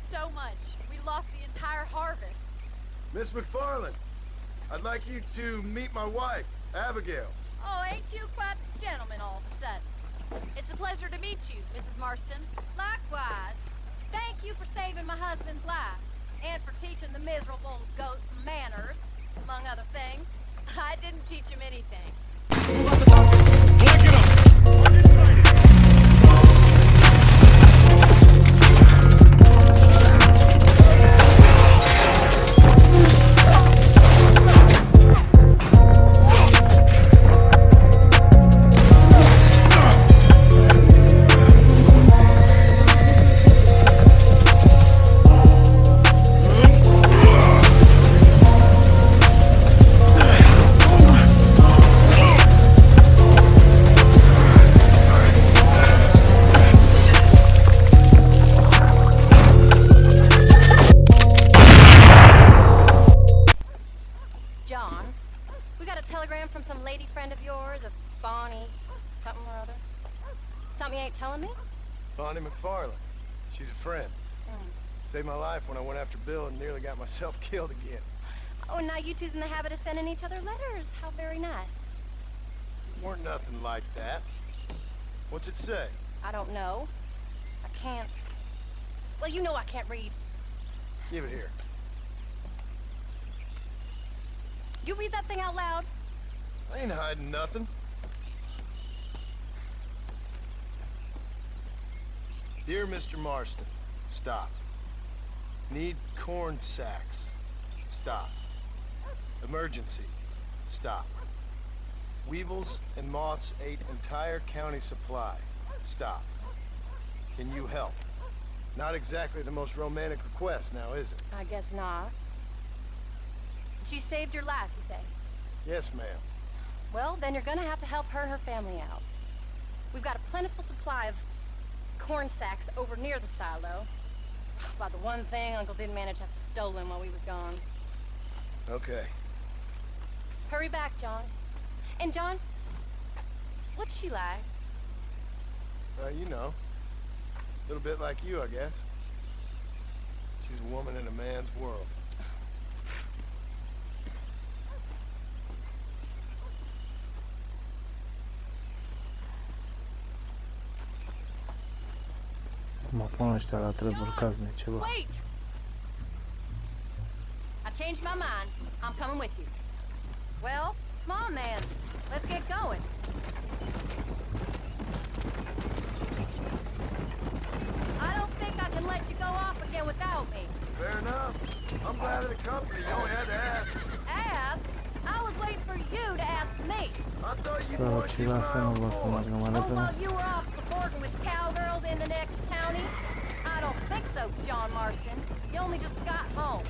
so much. We lost the entire harvest. Miss McFarland, I'd like you to meet my wife, Abigail. Oh, ain't you quite the gentleman all of a sudden? It's a pleasure to meet you, Mrs. Marston. Likewise. Thank you for saving my husband's life, and for teaching the miserable goat some manners, among other things. I didn't teach him anything. John, we got a telegram from some lady friend of yours, a Bonnie something or other. Something you ain't telling me? Bonnie McFarland. She's a friend. Saved my life when I went after Bill and nearly got myself killed again. Oh, and now you two's in the habit of sending each other letters. How very nice. Weren't nothing like that. What's it say? I don't know. I can't... Well, you know I can't read. Give it here. You read that thing out loud? I ain't hiding nothing. Dear Mr. Marston, stop. Need corn sacks. Stop. Emergency. Stop. Weevils and moths ate entire county supply. Stop. Can you help? Not exactly the most romantic request now, is it? I guess not. She saved your life, you say? Yes, ma'am. Well, then you're gonna have to help her and her family out. We've got a plentiful supply of corn sacks over near the silo. About the one thing Uncle didn't manage to have stolen while we was gone. Okay. Hurry back, John. And John, what's she like? You know. A little bit like you, I guess. She's a woman in a man's world. Mă pun ăștia la treburi casnice, ceva. Wait! I changed my mind. I'm coming with you. Well, come on then. Let's get going. I don't think I can let you go off again without me. Fair enough. I'm glad of the company. You only had to ask. Ask? I was waiting for you to ask me. I thought you Să wanted și you lasă nu vă să mergem mai Oh, while repede. you were off supporting with cowgirls in the next county? I don't think so, John Marston. You only just got home.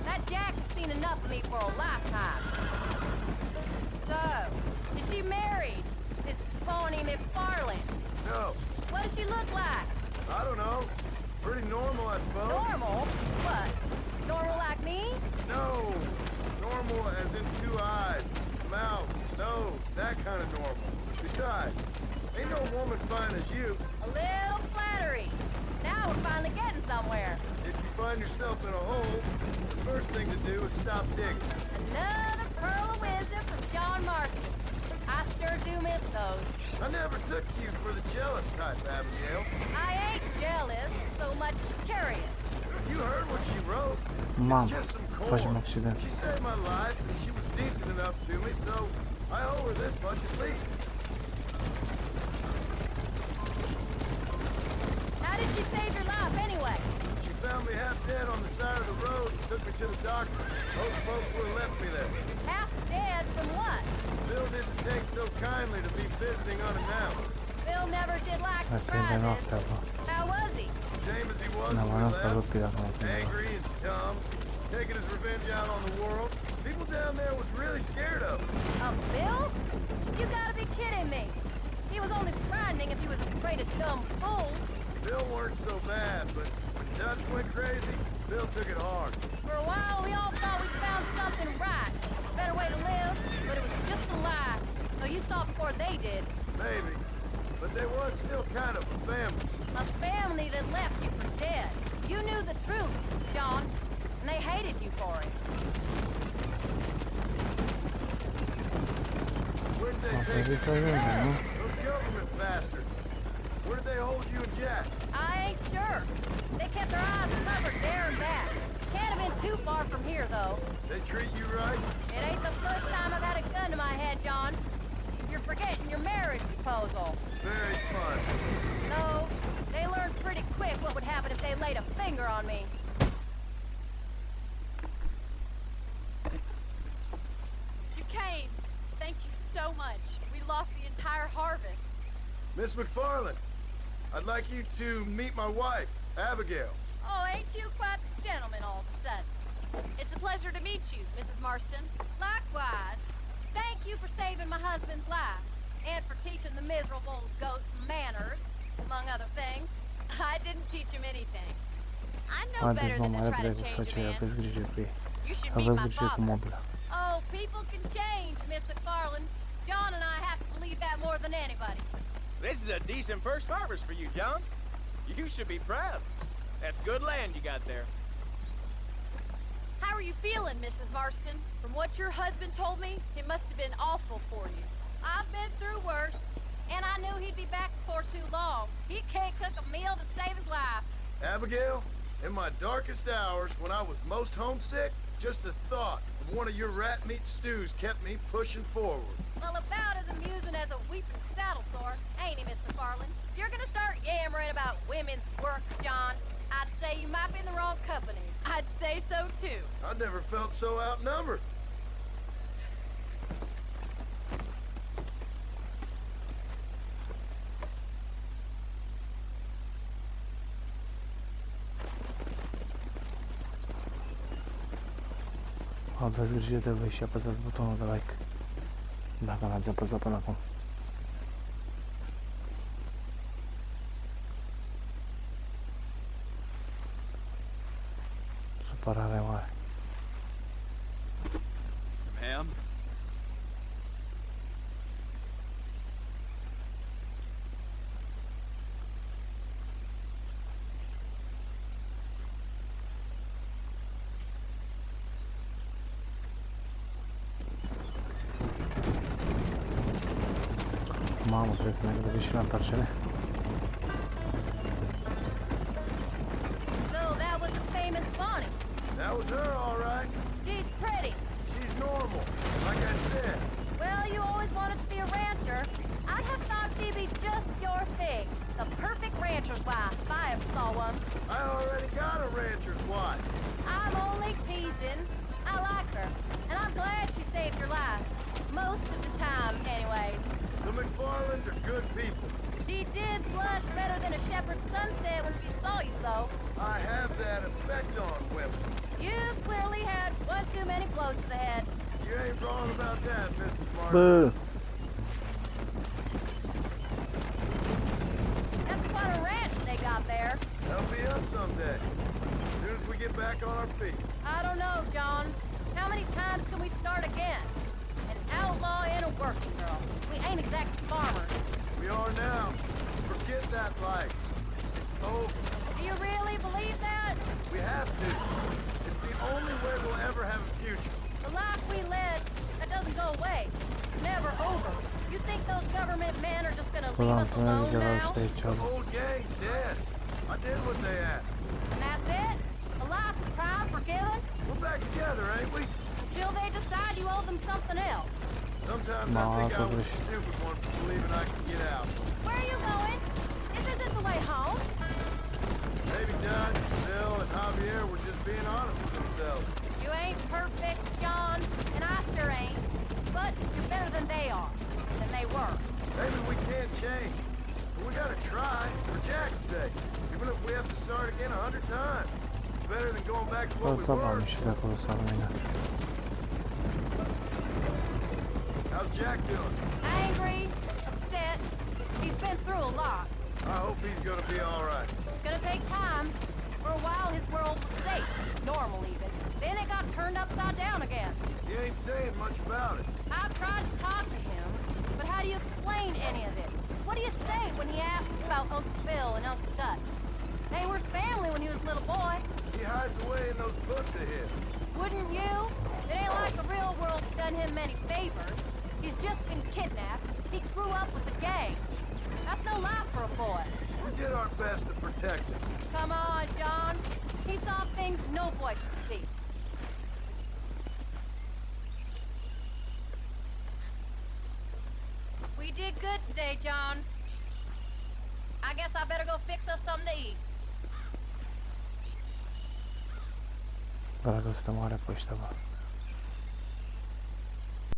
That Jack has seen enough of me for a lifetime. So, is she married? This Bonnie McFarland? No. What does she look like? I don't know. Pretty normal, I suppose. Normal? What? Normal like me? No. Normal as in 2 eyes, mouth, nose, that kind of normal. Besides, ain't no woman fine as you. A little flattery. Now we're finally getting somewhere. If you find yourself in a hole, the first thing to do is stop digging. Another pearl of wisdom from John Marston. I sure do miss those. I never took you for the jealous type, Abigail. I ain't jealous, so much as curious. You heard what she wrote. Mam, It's just some facem corn. accident. She saved my life, and she was decent enough to me, so I owe her this much at least. How did she save your life anyway? She found me half dead on the side of the road and took me to the doctor. Those folks would have left me there. Half dead from what? Bill didn't take so kindly to be visiting unannounced. Bill never did like Hai prinde surprises. noaptea, bă. How was he? Same as he was Ne-am when we aruncat left. lucrurile acum. Angry and dumb, taking his revenge out on the world. People down there was really scared of him. Bill? You gotta be kidding me. He was only frightening if he was afraid of dumb fools. Bill weren't so bad, but when Dutch went crazy, Bill took it hard. For a while, we all thought we found something right. A better way to live, but it was just a lie. So you saw before they did. Maybe. But there was still kind of a family. A family that left you for dead. You knew the truth, John, and they hated you for it. Where'd they Asta take e you? diferența, nu? Those government bastards. Where did they hold you and Jack? I ain't sure. They kept their eyes covered there and back. Can't have been too far from here, though. They treat you right? It ain't the first time I've had a gun to my head, John. You're forgetting your marriage proposal. Very fun. No, they learned pretty quick what would happen if they laid a finger on me. You came. Thank you so much. We lost the entire harvest. Miss McFarland, I'd like you to meet my wife, Abigail. Oh, ain't you quite the gentleman all of a sudden? It's a pleasure to meet you, Mrs. Marston. Likewise. Thank you for saving my husband's life, and for teaching the miserable goats manners, among other things. I didn't teach him anything. I know Haideți, better mă, than mai to try repede to cu change a săcea, man. aveți grijă cu ei. You should meet Aveți my grijă cu father. mobila. Oh, people can change, Miss McFarland. John and I have to believe that more than anybody. This is a decent first harvest for you, John. You should be proud. That's good land you got there. How are you feeling, Mrs. Marston? From what your husband told me, it must have been awful for you. I've been through worse, and I knew he'd be back before too long. He can't cook a meal to save his life. Abigail, in my darkest hours, when I was most homesick, just the thought of one of your rat meat stews kept me pushing forward. Well, about as amusing as a weeping saddle sore, ain't he, Miss McFarland? If you're gonna start yammering about women's work, John, I'd say you might be in the wrong company. I'd say so, too. I never felt so outnumbered. Aveți grijă de voi și apăsați butonul de like dacă l-ați apăsat până acum. Supărare mare. Ma'am? Mamă, trebuie să ne gândim și la întoarcere. So that was the famous Bonnie. That was her, all right. She's pretty. She's normal, like I said. Well, you always wanted to be a rancher. I'd have thought she'd be just your thing. The perfect rancher's wife, if I ever saw one. I already got a rancher's wife. I'm only teasing. I like her, and I'm glad she saved your life. Most of the time, anyway. The McFarlands are good people. She did blush better than a shepherd's sunset when she saw you, though. I have that effect on women. You've clearly had one too many blows to the head. You ain't wrong about that, Mrs. Martin. Bă! That's quite a ranch they got there. That'll be us someday. As soon as we get back on our feet. I don't know, John. How many times can we start again? An outlaw and a working girl. We ain't exactly farmers. We are now. Forget that life. It's over. Do you really believe that? We have to. It's the only way we'll ever have a future. The life we led, that doesn't go away. It's never over. You think those government men are just gonna leave Ulan us tânării alone de la now? ăștia aici. The whole gang's dead. I did what they asked. And that's it? A life of crime forgiven? We're back together, ain't we? Till they decide you owe them something else. Sometimes No, I think that's I was what the stupid one for believing I could get out. Where are you going? This isn't the way home. Maybe Dutch, Bill, and Javier were just being honest with themselves. You ain't perfect, John, and I sure ain't. But you're better than they are. Than they were. Maybe we can't change. But we gotta try, for Jack's sake. Even if we have to start again 100 times. It's better than going back to what we Tot am were. ieșit de acolo să rămână. How's Jack doing? Angry, upset. He's been through a lot. I hope he's gonna be all right. It's gonna take time. For a while, his world was safe. Normal, even. Then it got turned upside down again. He ain't saying much about it. I've tried to talk to him, but how do you explain any of this? What do you say when he asks about Uncle Phil and Uncle Dutch? Hayward's family when he was a little boy. He hides away in those books of his. Wouldn't you? It ain't like the real world's done him many favors. He's just been kidnapped. He grew up with the gang. That's no life for a boy. We did our best to protect him. Come on, John. He saw things no boy should see. We did good today, John. I guess I better go fix us something to eat. Drago să te moare pe ăștia, bă.